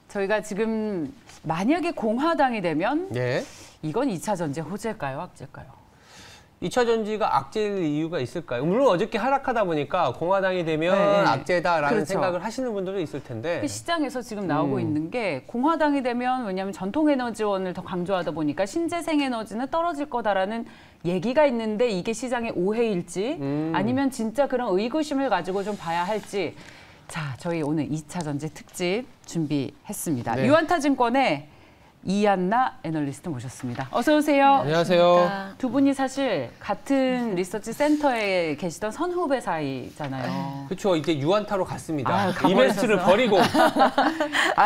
저희가 지금 만약에 공화당이 되면 네. 이건 2차 전지 호재일까요, 악재일까요? 2차 전지가 악재일 이유가 있을까요? 물론 어저께 하락하다 보니까 공화당이 되면 네. 악재다라는 그렇죠. 생각을 하시는 분들도 있을 텐데. 시장에서 지금 나오고 있는 게 공화당이 되면 왜냐하면 전통에너지원을 더 강조하다 보니까 신재생에너지는 떨어질 거다라는 얘기가 있는데 이게 시장의 오해일지 아니면 진짜 그런 의구심을 가지고 좀 봐야 할지. 자, 저희 오늘 2차 전지 특집 준비했습니다. 네. 유한타증권의 이한나 애널리스트 모셨습니다. 어서 오세요. 안녕하세요. 두 분이 사실 같은 리서치 센터에 계시던 선후배 사이잖아요. 그렇죠. 이제 유한타로 갔습니다. 아, 이벤트를 가버리셨어. 버리고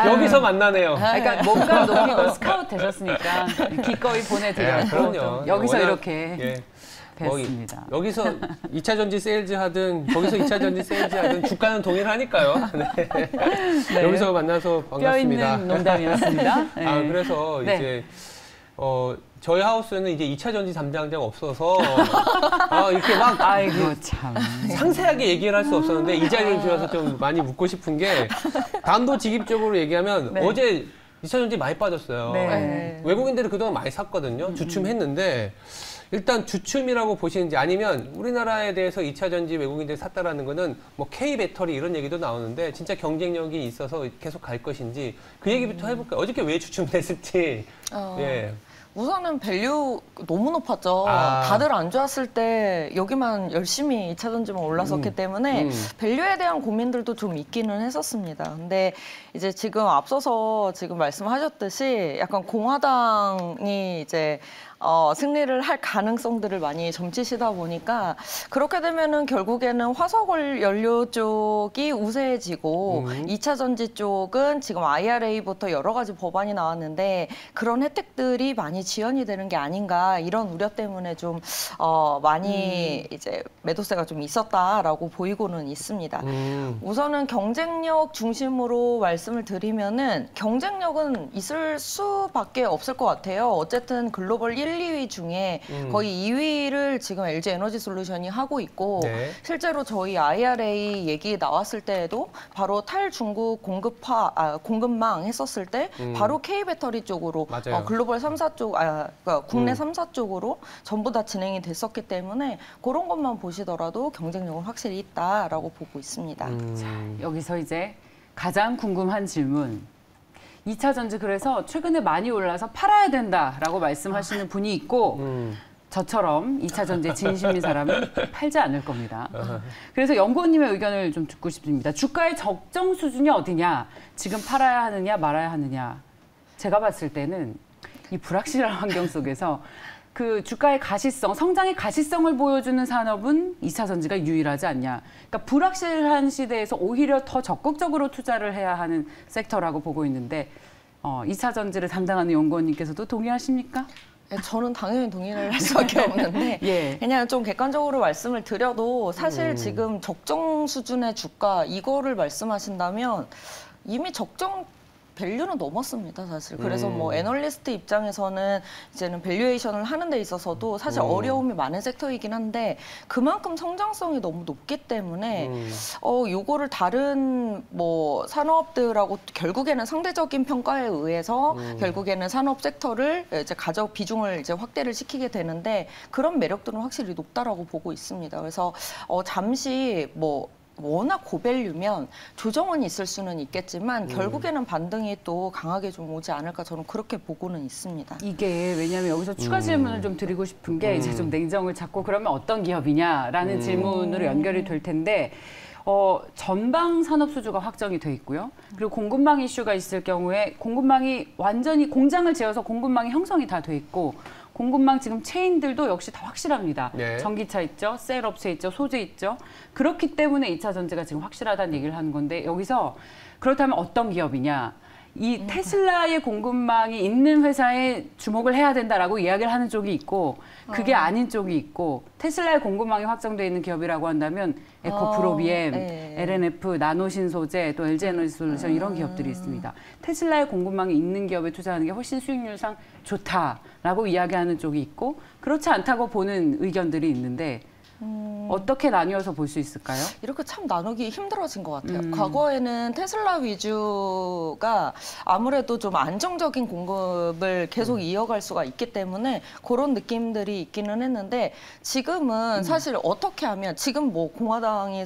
여기서 만나네요. 그러니까 뭔가 높이고 스카우트 되셨으니까 기꺼이 보내드려요. 그럼요. 여기서 워낙, 이렇게 예. 뵀습니다. 여기서 2차 전지 세일즈 하든 거기서 2차 전지 세일즈 하든 주가는 동일하니까요. 네. 네. 여기서 만나서 반갑습니다. 뼈있는 농담이었습니다. 네. 아, 그래서 네. 이제 저희 하우스는 이제 2차 전지 담당자가 없어서 이렇게 막 아이고 참 상세하게 얘기를 할 수 없었는데 이 자리를 빌어서 좀 많이 묻고 싶은 게 단도직입적으로 얘기하면 네. 어제 2차 전지 많이 빠졌어요. 네. 외국인들이 그동안 많이 샀거든요. 주춤했는데 일단 주춤이라고 보시는지 아니면 우리나라에 대해서 2차 전지 외국인들이 샀다라는 거는 뭐 K 배터리 이런 얘기도 나오는데 진짜 경쟁력이 있어서 계속 갈 것인지 그 얘기부터 해볼까요? 어저께 왜 주춤했을지. 예. 우선은 밸류 너무 높았죠. 아. 다들 안 좋았을 때 여기만 열심히 2차 전지만 올라섰기 때문에 밸류에 대한 고민들도 좀 있기는 했었습니다. 근데 이제 지금 앞서서 지금 말씀하셨듯이 약간 공화당이 이제 승리를 할 가능성들을 많이 점치시다 보니까 그렇게 되면은 결국에는 화석 연료 쪽이 우세해지고 2차 전지 쪽은 지금 IRA부터 여러 가지 법안이 나왔는데 그런 혜택들이 많이 지연이 되는 게 아닌가 이런 우려 때문에 좀 많이 이제 매도세가 좀 있었다라고 보이고는 있습니다. 우선은 경쟁력 중심으로 말씀을 드리면은 경쟁력은 있을 수밖에 없을 것 같아요. 어쨌든 글로벌 1, 2위 중에 거의 2위를 지금 LG 에너지 솔루션이 하고 있고 네. 실제로 저희 IRA 얘기 나왔을 때에도 바로 탈중국 공급망 했었을 때 바로 K배터리 쪽으로 글로벌 3사 쪽, 그러니까 국내 3사 쪽으로 전부 다 진행이 됐었기 때문에 그런 것만 보시더라도 경쟁력은 확실히 있다라고 보고 있습니다. 자, 여기서 이제 가장 궁금한 질문. 2차 전지 그래서 최근에 많이 올라서 팔아야 된다라고 말씀하시는 분이 있고 저처럼 2차 전지에 진심인 사람은 팔지 않을 겁니다. 그래서 연구원님의 의견을 좀 듣고 싶습니다. 주가의 적정 수준이 어디냐? 지금 팔아야 하느냐 말아야 하느냐? 제가 봤을 때는 이 불확실한 환경 속에서 그 주가의 가시성, 성장의 가시성을 보여주는 산업은 2차 전지가 유일하지 않냐. 그러니까 불확실한 시대에서 오히려 더 적극적으로 투자를 해야 하는 섹터라고 보고 있는데 2차 전지를 담당하는 연구원님께서도 동의하십니까? 저는 당연히 동의를 할 수밖에 없는데 예. 그냥 좀 객관적으로 말씀을 드려도 사실 지금 적정 수준의 주가 이거를 말씀하신다면 이미 적정 밸류는 넘었습니다, 사실. 그래서 뭐 애널리스트 입장에서는 이제는 밸류에이션을 하는 데 있어서도 사실 어려움이 많은 섹터이긴 한데 그만큼 성장성이 너무 높기 때문에 요거를 다른 뭐 산업들하고 결국에는 상대적인 평가에 의해서 결국에는 산업 섹터를 이제 비중을 이제 확대를 시키게 되는데 그런 매력들은 확실히 높다라고 보고 있습니다. 그래서 잠시 워낙 고밸류면 조정은 있을 수는 있겠지만 결국에는 반등이 또 강하게 좀 오지 않을까 저는 그렇게 보고는 있습니다. 이게 왜냐하면 여기서 추가 질문을 좀 드리고 싶은 게 이제 좀 냉정을 잡고 그러면 어떤 기업이냐라는 질문으로 연결이 될 텐데 전방 산업 수주가 확정이 돼 있고요. 그리고 공급망 이슈가 있을 경우에 공급망이 완전히 공장을 지어서 공급망이 형성이 다 돼 있고 공급망 지금 체인들도 역시 다 확실합니다. 네. 전기차 있죠, 셀업체 있죠, 소재 있죠. 그렇기 때문에 2차 전지가 지금 확실하다는 얘기를 하는 건데 여기서 그렇다면 어떤 기업이냐? 이 테슬라의 공급망이 있는 회사에 주목을 해야 된다라고 이야기를 하는 쪽이 있고 그게 아닌 쪽이 있고 테슬라의 공급망이 확정되어 있는 기업이라고 한다면 에코프로비엠, LNF, 나노신소재, 또 LG에너지솔루션 이런 기업들이 있습니다. 테슬라의 공급망이 있는 기업에 투자하는 게 훨씬 수익률상 좋다라고 이야기하는 쪽이 있고 그렇지 않다고 보는 의견들이 있는데 어떻게 나뉘어서 볼 수 있을까요? 이렇게 참 나누기 힘들어진 것 같아요. 과거에는 테슬라 위주가 아무래도 좀 안정적인 공급을 계속 이어갈 수가 있기 때문에 그런 느낌들이 있기는 했는데 지금은 사실 어떻게 하면 지금 뭐 공화당이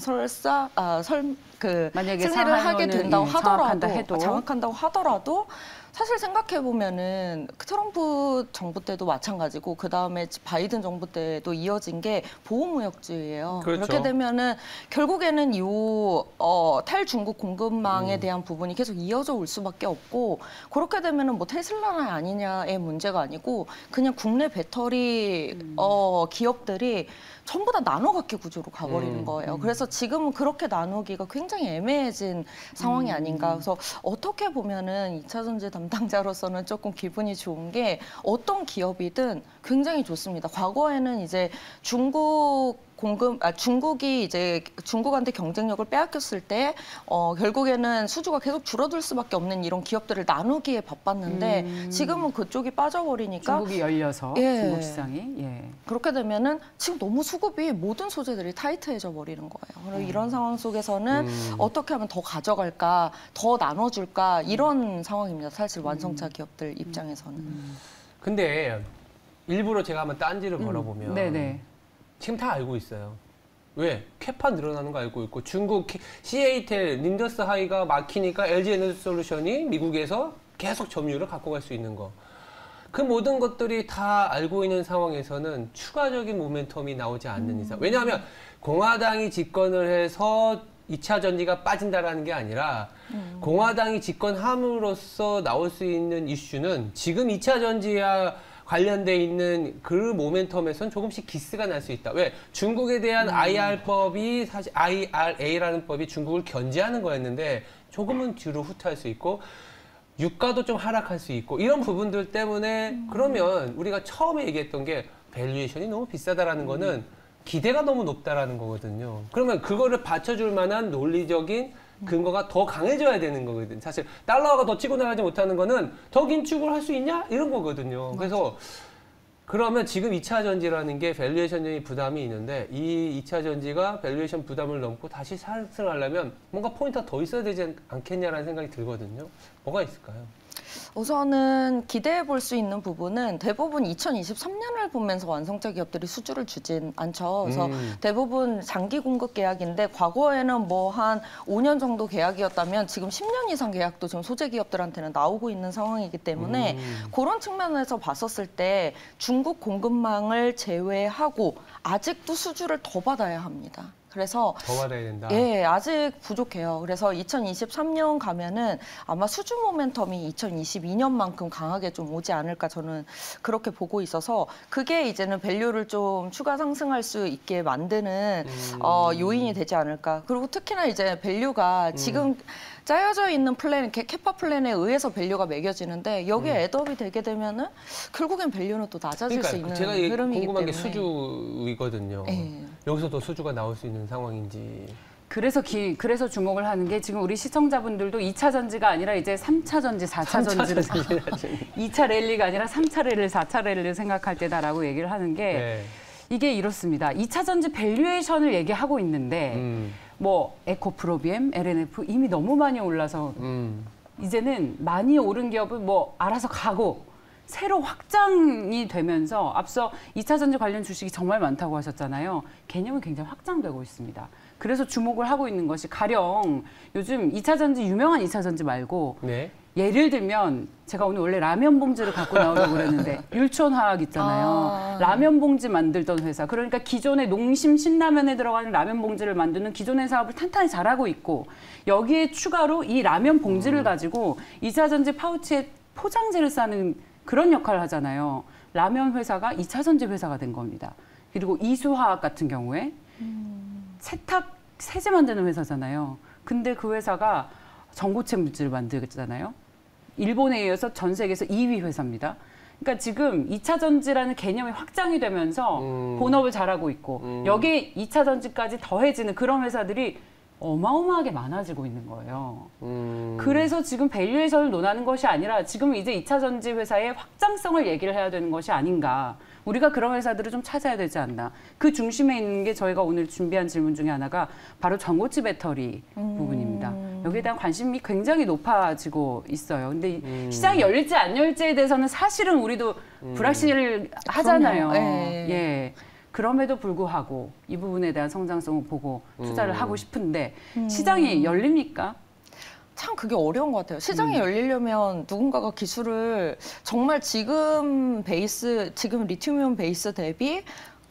만약에 승리를 하게 된다고 하더라도 장악한다고 하더라도 사실 생각해보면은 트럼프 정부 때도 마찬가지고 그다음에 바이든 정부 때도 이어진 게 보호무역주의예요. 그렇죠. 그렇게 되면은 결국에는 이 탈중국 공급망에 대한 부분이 계속 이어져 올 수밖에 없고 그렇게 되면은 뭐 테슬라나 아니냐의 문제가 아니고 그냥 국내 배터리 기업들이 전부 다 나눠 갖기 구조로 가버리는 거예요. 그래서 지금은 그렇게 나누기가 굉장히 애매해진 상황이 아닌가. 그래서 어떻게 보면은 2차 전지 담당자로서는 조금 기분이 좋은 게 어떤 기업이든 굉장히 좋습니다. 과거에는 이제 중국이 이제 중국한테 경쟁력을 빼앗겼을 때 결국에는 수주가 계속 줄어들 수밖에 없는 이런 기업들을 나누기에 바빴는데 지금은 그쪽이 빠져버리니까 중국이 열려서 중국 시장이 그렇게 되면은 지금 너무 수급이 모든 소재들이 타이트해져 버리는 거예요. 그리고 이런 상황 속에서는 어떻게 하면 더 가져갈까, 더 나눠줄까 이런 상황입니다. 사실 완성차 기업들 입장에서는. 근데 일부러 제가 한번 딴지를 걸어보면 네네. 지금 다 알고 있어요. 왜? 캐파 늘어나는 거 알고 있고 중국 CATL, 린더스 하이가 막히니까 LG에너지솔루션이 미국에서 계속 점유율을 갖고 갈 수 있는 거. 그 모든 것들이 다 알고 있는 상황에서는 추가적인 모멘텀이 나오지 않는 이상. 왜냐하면 공화당이 집권을 해서 2차 전지가 빠진다라는 게 아니라 공화당이 집권함으로써 나올 수 있는 이슈는 지금 2차 전지와 관련돼 있는 그 모멘텀에선 조금씩 기스가 날 수 있다. 왜? 중국에 대한 IR법이 사실 IRA라는 법이 중국을 견제하는 거였는데 조금은 뒤로 후퇴할 수 있고 유가도 좀 하락할 수 있고 이런 부분들 때문에 그러면 우리가 처음에 얘기했던 게 밸류에이션이 너무 비싸다라는 거는 기대가 너무 높다라는 거거든요. 그러면 그거를 받쳐줄 만한 논리적인 근거가 더 강해져야 되는 거거든요. 사실 달러가 더 치고 나가지 못하는 거는 더 긴축을 할 수 있냐? 이런 거거든요. 그래서 그러면 지금 2차 전지라는 게 밸류에이션이 부담이 있는데 이 2차 전지가 밸류에이션 부담을 넘고 다시 상승하려면 뭔가 포인트가 더 있어야 되지 않겠냐라는 생각이 들거든요. 뭐가 있을까요? 우선은 기대해 볼 수 있는 부분은 대부분 2023년을 보면서 완성차 기업들이 수주를 주진 않죠. 그래서 대부분 장기 공급 계약인데 과거에는 뭐 한 5년 정도 계약이었다면 지금 10년 이상 계약도 지금 소재 기업들한테는 나오고 있는 상황이기 때문에 그런 측면에서 봤었을 때 중국 공급망을 제외하고 아직도 수주를 더 받아야 합니다. 그래서 더 받아야 된다. 예, 아직 부족해요. 그래서 2023년 가면은 아마 수주 모멘텀이 2022년만큼 강하게 좀 오지 않을까 저는 그렇게 보고 있어서 그게 이제는 밸류를 좀 추가 상승할 수 있게 만드는 요인이 되지 않을까. 그리고 특히나 이제 밸류가 지금 짜여져 있는 플랜, 캐파 플랜에 의해서 밸류가 매겨지는데 여기에 애드업이 되게 되면은 결국엔 밸류는 또 낮아질 수 있는 제가 흐름이기 궁금한 때문에. 게 수주이거든요. 여기서도 수주가 나올 수 있는 상황인지. 그래서 주목을 하는 게 지금 우리 시청자분들도 2차 전지가 아니라 이제 3차 전지, 4차 전지를 2차 랠리가 아니라 3차 랠리, 4차 랠리를 생각할 때다라고 얘기를 하는 게 이게 이렇습니다. 2차 전지 밸류에이션을 얘기하고 있는데 뭐 에코프로비엠, LNF 이미 너무 많이 올라서 이제는 많이 오른 기업은 뭐 알아서 가고 새로 확장이 되면서 앞서 2차 전지 관련 주식이 정말 많다고 하셨잖아요. 개념은 굉장히 확장되고 있습니다. 그래서 주목을 하고 있는 것이 가령 요즘 2차 전지 유명한 2차 전지 말고 예를 들면 제가 오늘 원래 라면 봉지를 갖고 나오려고 그랬는데 율촌화학 있잖아요. 라면 봉지 만들던 회사. 그러니까 기존의 농심 신라면에 들어가는 라면 봉지를 만드는 기존의 사업을 탄탄히 잘하고 있고 여기에 추가로 이 라면 봉지를 가지고 2차 전지 파우치에 포장재를 싸는 그런 역할을 하잖아요. 라면 회사가 2차 전지 회사가 된 겁니다. 그리고 이수화학 같은 경우에 세탁 세제 만드는 회사잖아요. 근데 그 회사가 전고체 물질을 만들잖아요. 일본에 이어서 전 세계에서 2위 회사입니다. 그러니까 지금 2차 전지라는 개념이 확장이 되면서 본업을 잘하고 있고 여기에 2차 전지까지 더해지는 그런 회사들이 어마어마하게 많아지고 있는 거예요. 그래서 지금 밸류에이션을 논하는 것이 아니라 지금 이제 2차 전지 회사의 확장성을 얘기를 해야 되는 것이 아닌가. 우리가 그런 회사들을 좀 찾아야 되지 않나. 그 중심에 있는 게 저희가 오늘 준비한 질문 중에 하나가 바로 전고체 배터리 부분입니다. 여기에 대한 관심이 굉장히 높아지고 있어요. 근데 시장이 열릴지 안 열릴지에 대해서는 사실은 우리도 불확실하잖아요. 예. 그럼에도 불구하고 이 부분에 대한 성장성을 보고 투자를 하고 싶은데 시장이 열립니까? 참 그게 어려운 것 같아요. 시장이 열리려면 누군가가 기술을 정말 지금 리튬이온 베이스 대비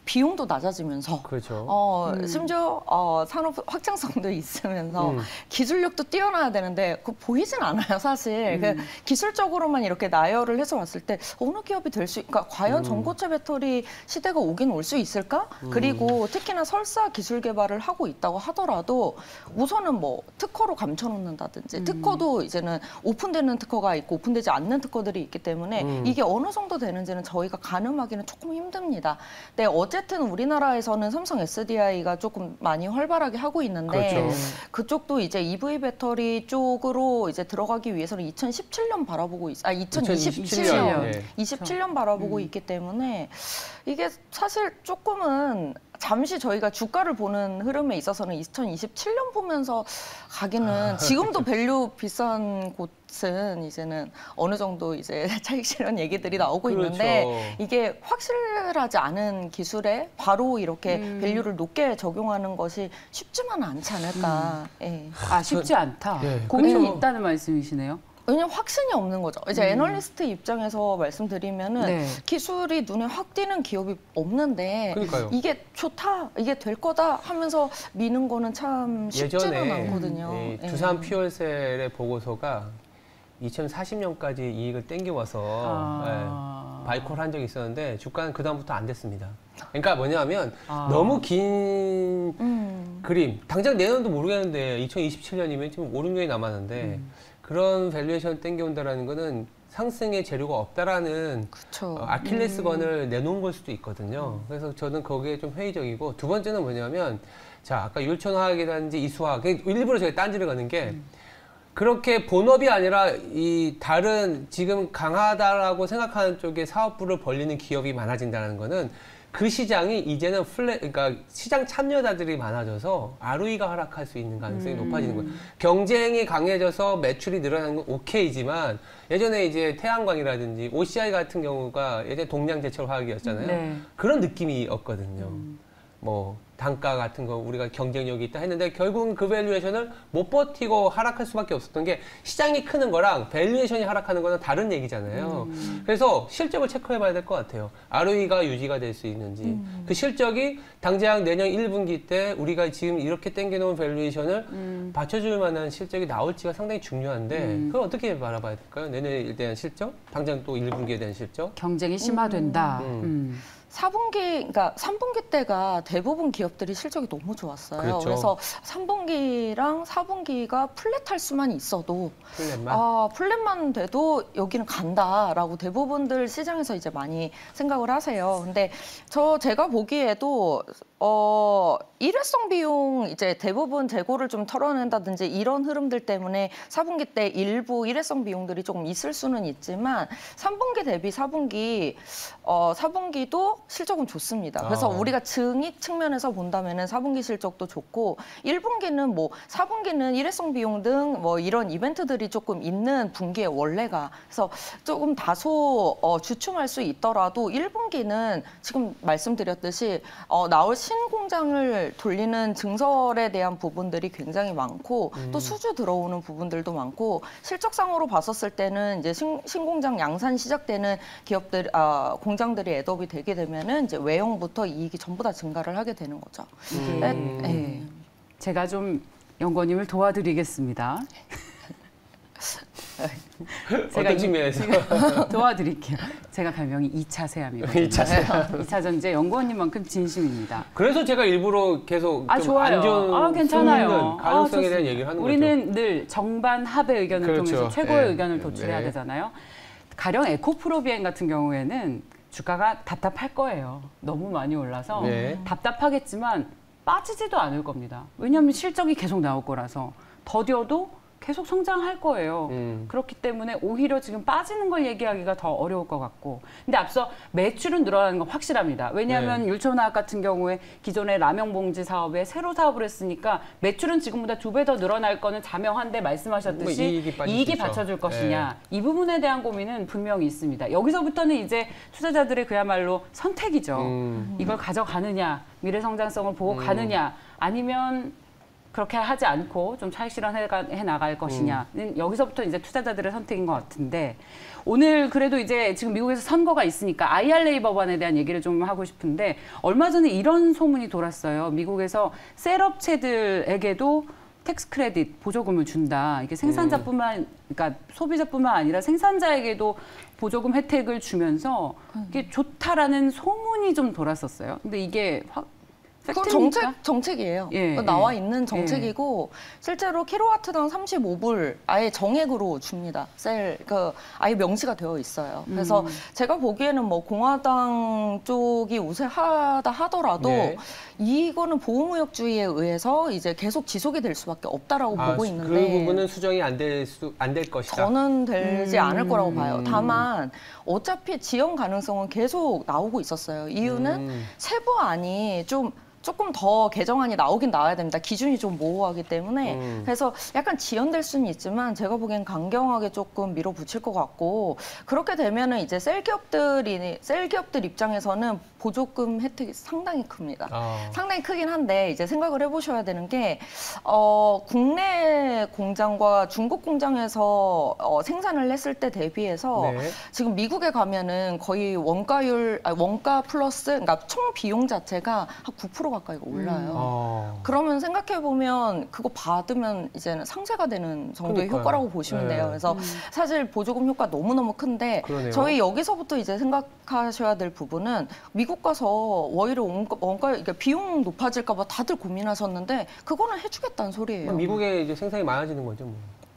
비용도 낮아지면서 그렇죠. 심지어 산업 확장성도 있으면서 기술력도 뛰어나야 되는데 그거 보이진 않아요, 사실. 기술적으로만 이렇게 나열을 해서 왔을 때 어느 기업이 될 수, 그러니까 과연 전고체 배터리 시대가 오긴 올 수 있을까? 그리고 특히나 설사 기술 개발을 하고 있다고 하더라도 우선은 뭐 특허로 감춰놓는다든지 특허도 이제는 오픈되는 특허가 있고 오픈되지 않는 특허들이 있기 때문에 이게 어느 정도 되는지는 저희가 가늠하기는 조금 힘듭니다. 네, 어쨌든 우리나라에서는 삼성 SDI가 조금 많이 활발하게 하고 있는데 그렇죠. 그쪽도 이제 EV 배터리 쪽으로 이제 들어가기 위해서는 2017년 바라보고 2027년 27년 바라보고 있기 때문에 이게 사실 조금은 잠시 저희가 주가를 보는 흐름에 있어서는 2027년 보면서 가기는 지금도 밸류 비싼 곳은 이제는 어느 정도 이제 차익 실현 얘기들이 나오고 있는데 이게 확실하지 않은 기술에 바로 이렇게 밸류를 높게 적용하는 것이 쉽지만은 않지 않을까. 예. 쉽지 않다. 예, 고민이 그렇죠. 있다는 말씀이시네요. 왜냐면 확신이 없는 거죠. 이제 애널리스트 입장에서 말씀드리면은 기술이 눈에 확 띄는 기업이 없는데 그러니까요. 이게 좋다, 이게 될 거다 하면서 미는 거는 참 쉽지는 않거든요. 두산 퓨얼셀의 보고서가 2040년까지 이익을 땡겨와서 바이콜 한 적이 있었는데 주가는 그다음부터 안 됐습니다. 그러니까 뭐냐면 너무 긴 그림, 당장 내년도 모르겠는데 2027년이면 지금 5, 6년이 남았는데 그런 밸류에이션을 땡겨온다라는 거는 상승의 재료가 없다라는 아킬레스건을 내놓은 걸 수도 있거든요. 그래서 저는 거기에 좀 회의적이고 두 번째는 뭐냐면 자 아까 율촌화학이라든지 이수화학 일부러 제가 딴지를 가는 게 그렇게 본업이 아니라 이 다른 지금 강하다라고 생각하는 쪽에 사업부를 벌리는 기업이 많아진다는 거는 그 시장이 이제는 그러니까 시장 참여자들이 많아져서 ROE가 하락할 수 있는 가능성이 높아지는 거예요. 경쟁이 강해져서 매출이 늘어나는 건 오케이지만 예전에 이제 태양광이라든지 OCI 같은 경우가 예전에 동양제철화학이었잖아요. 그런 느낌이었거든요. 뭐 단가 같은 거 우리가 경쟁력이 있다 했는데 결국은 그 밸류에이션을 못 버티고 하락할 수밖에 없었던 게 시장이 크는 거랑 밸류에이션이 하락하는 거는 다른 얘기잖아요. 그래서 실적을 체크해 봐야 될 것 같아요. ROE가 유지가 될 수 있는지. 그 실적이 당장 내년 1분기 때 우리가 지금 이렇게 땡겨놓은 밸류에이션을 받쳐줄 만한 실적이 나올지가 상당히 중요한데 그걸 어떻게 바라봐야 될까요? 내년에 대한 실적? 당장 또 1분기에 대한 실적? 경쟁이 심화된다. 4분기, 그러니까 3분기 때가 대부분 기업들이 실적이 너무 좋았어요. 그렇죠. 그래서 3분기랑 4분기가 플랫할 수만 있어도 플랫만 돼도 여기는 간다라고 대부분들 시장에서 이제 많이 생각을 하세요. 근데 제가 보기에도 일회성 비용 이제 대부분 재고를 좀 털어낸다든지 이런 흐름들 때문에 4분기 때 일부 일회성 비용들이 조금 있을 수는 있지만 3분기 대비 4분기도 실적은 좋습니다. 그래서 우리가 증익 측면에서 본다면은 4분기 실적도 좋고 1분기는 뭐 4분기는 일회성 비용 등 뭐 이런 이벤트들이 조금 있는 분기에 원래가 그래서 조금 다소 주춤할 수 있더라도 1분기는 지금 말씀드렸듯이 나올 신공장을 돌리는 증설에 대한 부분들이 굉장히 많고 또 수주 들어오는 부분들도 많고 실적상으로 봤었을 때는 이제 신공장 양산 시작되는 기업들 공장들이 애업이 되게 되면은 이제 외형부터 이익이 전부 다 증가를 하게 되는 거죠. 제가 좀 연구원님을 도와드리겠습니다. 어떤 측면에서? 도와드릴게요. 제가 별명이 2차 세암이거든요. 2차 세암. 2차 전지의 연구원님만큼 진심입니다. 그래서 제가 일부러 계속 좀 좋아요. 안 좋은 괜찮아요. 가능성에 대한 얘기를 하는 우리는 거죠. 늘 정반 합의 의견을 그렇죠. 통해서 최고의 네. 의견을 도출해야 네. 되잖아요. 가령 에코프로비엔 같은 경우에는 주가가 답답할 거예요. 너무 많이 올라서 네. 답답하겠지만 빠지지도 않을 겁니다. 왜냐하면 실적이 계속 나올 거라서 더뎌도 계속 성장할 거예요. 그렇기 때문에 오히려 지금 빠지는 걸 얘기하기가 더 어려울 것 같고. 근데 앞서 매출은 늘어나는 건 확실합니다. 왜냐하면 네. 율촌화학 같은 경우에 기존의 라면 봉지 사업에 새로 사업을 했으니까 매출은 지금보다 2배 더 늘어날 거는 자명한데 말씀하셨듯이 이익이 받쳐줄 것이냐. 네. 이 부분에 대한 고민은 분명히 있습니다. 여기서부터는 이제 투자자들의 그야말로 선택이죠. 이걸 가져가느냐, 미래 성장성을 보고 가느냐, 아니면 그렇게 하지 않고 좀 차익 실현해 나갈 것이냐는 여기서부터 이제 투자자들의 선택인 것 같은데 오늘 그래도 이제 지금 미국에서 선거가 있으니까 IRA 법안에 대한 얘기를 좀 하고 싶은데 얼마 전에 이런 소문이 돌았어요. 미국에서 셀업체들에게도 텍스 크레딧 보조금을 준다. 이게 생산자뿐만 그러니까 소비자뿐만 아니라 생산자에게도 보조금 혜택을 주면서 이게 좋다라는 소문이 좀 돌았었어요. 근데 이게 그건 정책이에요. 예, 나와 있는 정책이고 실제로 킬로와트당 35불 아예 정액으로 줍니다. 아예 명시가 되어 있어요. 그래서 제가 보기에는 뭐 공화당 쪽이 우세하다 하더라도 네. 이거는 보호무역주의에 의해서 이제 계속 지속이 될 수밖에 없다라고 보고 있는데 그 부분은 수정이 안 될 것이다. 저는 되지 않을 거라고 봐요. 다만 어차피 지연 가능성은 계속 나오고 있었어요. 이유는 세부안이 조금 더 개정안이 나오긴 나와야 됩니다. 기준이 좀 모호하기 때문에. 그래서 약간 지연될 수는 있지만 제가 보기엔 강경하게 조금 밀어붙일 것 같고 그렇게 되면은 이제 셀 기업들 입장에서는 보조금 혜택이 상당히 큽니다. 상당히 크긴 한데 이제 생각을 해보셔야 되는 게 국내 공장과 중국 공장에서 생산을 했을 때 대비해서 네. 지금 미국에 가면은 거의 원가 플러스 그러니까 총 비용 자체가 한 9% 가까이가 올라요. 그러면 생각해보면 그거 받으면 이제는 상쇄가 되는 정도의 그러니까요. 효과라고 보시면 돼요. 그래서 사실 보조금 효과 너무너무 큰데 그러네요. 저희 여기서부터 이제 생각하셔야 될 부분은 미국 가서 오히려 그러니까 비용 높아질까 봐 다들 고민하셨는데 그거는 해주겠다는 소리예요. 미국에 이제 생산이 많아지는 거죠. 뭐.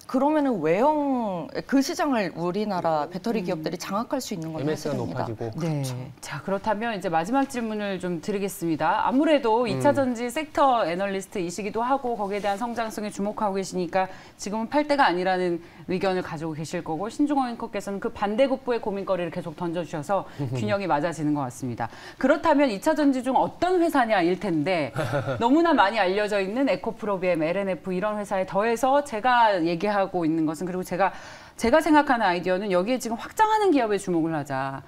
그러면은 외형 그 시장을 우리나라 배터리 기업들이 장악할 수 있는 건 MS가 사실입니다. 높아지고. 네. 자, 그렇다면 이제 마지막 질문을 좀 드리겠습니다. 아무래도 2차 전지 섹터 애널리스트이시기도 하고 거기에 대한 성장성에 주목하고 계시니까 지금은 팔 때가 아니라는 의견을 가지고 계실 거고 신중호 앵커께서는 그 반대급부의 고민거리를 계속 던져주셔서 균형이 맞아지는 것 같습니다. 그렇다면 2차 전지 중 어떤 회사냐일 텐데 너무나 많이 알려져 있는 에코프로비엠, LNF 이런 회사에 더해서 제가 얘기하고 있는 것은 그리고 제가 생각하는 아이디어는 여기에 지금 확장하는 기업에 주목을 하자.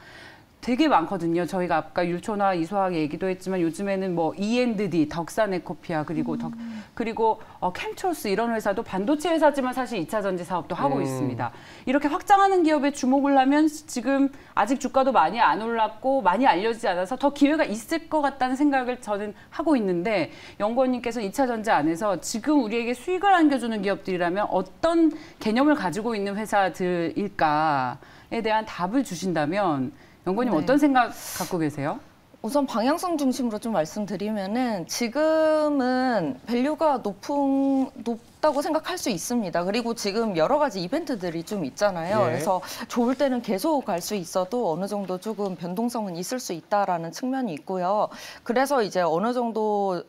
되게 많거든요. 저희가 아까 율촌화, 이소학 얘기도 했지만 요즘에는 뭐 E&D, 덕산에코피아 그리고 캠철스 이런 회사도 반도체 회사지만 사실 2차 전지 사업도 하고 있습니다. 이렇게 확장하는 기업에 주목을 하면 지금 아직 주가도 많이 안 올랐고 많이 알려지지 않아서 더 기회가 있을 것 같다는 생각을 저는 하고 있는데 연구원님께서 2차 전지 안에서 지금 우리에게 수익을 안겨주는 기업들이라면 어떤 개념을 가지고 있는 회사들일까에 대한 답을 주신다면 연구원님 네. 어떤 생각 갖고 계세요? 우선 방향성 중심으로 좀 말씀드리면은 지금은 밸류가 높다고 생각할 수 있습니다. 그리고 지금 여러 가지 이벤트들이 좀 있잖아요. 네. 그래서 좋을 때는 계속 갈 수 있어도 어느 정도 조금 변동성은 있을 수 있다라는 측면이 있고요. 그래서 이제 어느 정도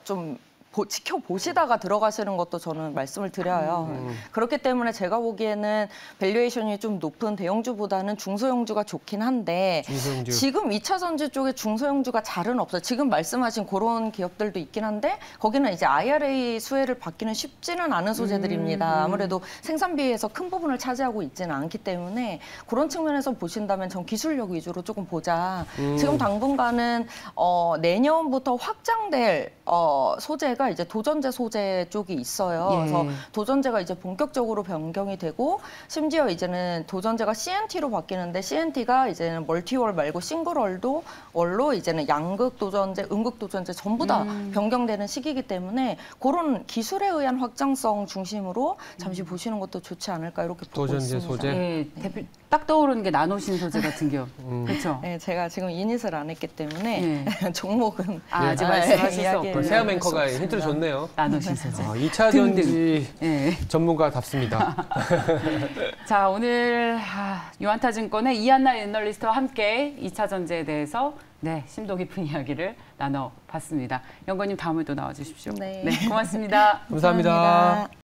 좀 지켜보시다가 들어가시는 것도 저는 말씀을 드려요. 그렇기 때문에 제가 보기에는 밸류에이션이 좀 높은 대형주보다는 중소형주가 좋긴 한데 중소형주. 지금 2차 전지 쪽에 중소형주가 잘은 없어요. 지금 말씀하신 그런 기업들도 있긴 한데 거기는 이제 IRA 수혜를 받기는 쉽지는 않은 소재들입니다. 아무래도 생산비에서 큰 부분을 차지하고 있지는 않기 때문에 그런 측면에서 보신다면 전 기술력 위주로 조금 보자. 지금 당분간은 내년부터 확장될 소재가 CNT가 이제 도전제 소재 쪽이 있어요. 예. 그래서 도전제가 이제 본격적으로 변경이 되고 심지어 이제는 도전제가 CNT로 바뀌는데 CNT가 이제는 멀티월 말고 싱글월도 월로 이제는 양극 도전제, 음극 도전제 전부 다 변경되는 시기이기 때문에 그런 기술에 의한 확장성 중심으로 잠시 보시는 것도 좋지 않을까 이렇게 보고 도전제 있습니다. 소재? 예, 대표 딱 떠오르는 게 나노신 소재 같은 경우. 그렇죠. 네, 제가 지금 이닛을 안 했기 때문에 종목은 아직 말씀하실 수 이야기를 없고. 세아 할 수 앵커가 없습니다. 힌트를 줬네요. 나노신 소재. 2차 등등. 전지 예. 전문가답습니다. 자, 오늘 유한타증권의 이한나 애널리스트와 함께 2차 전지에 대해서 심도 깊은 이야기를 나눠봤습니다. 연구원님 다음에 또 나와주십시오. 네. 고맙습니다. 감사합니다.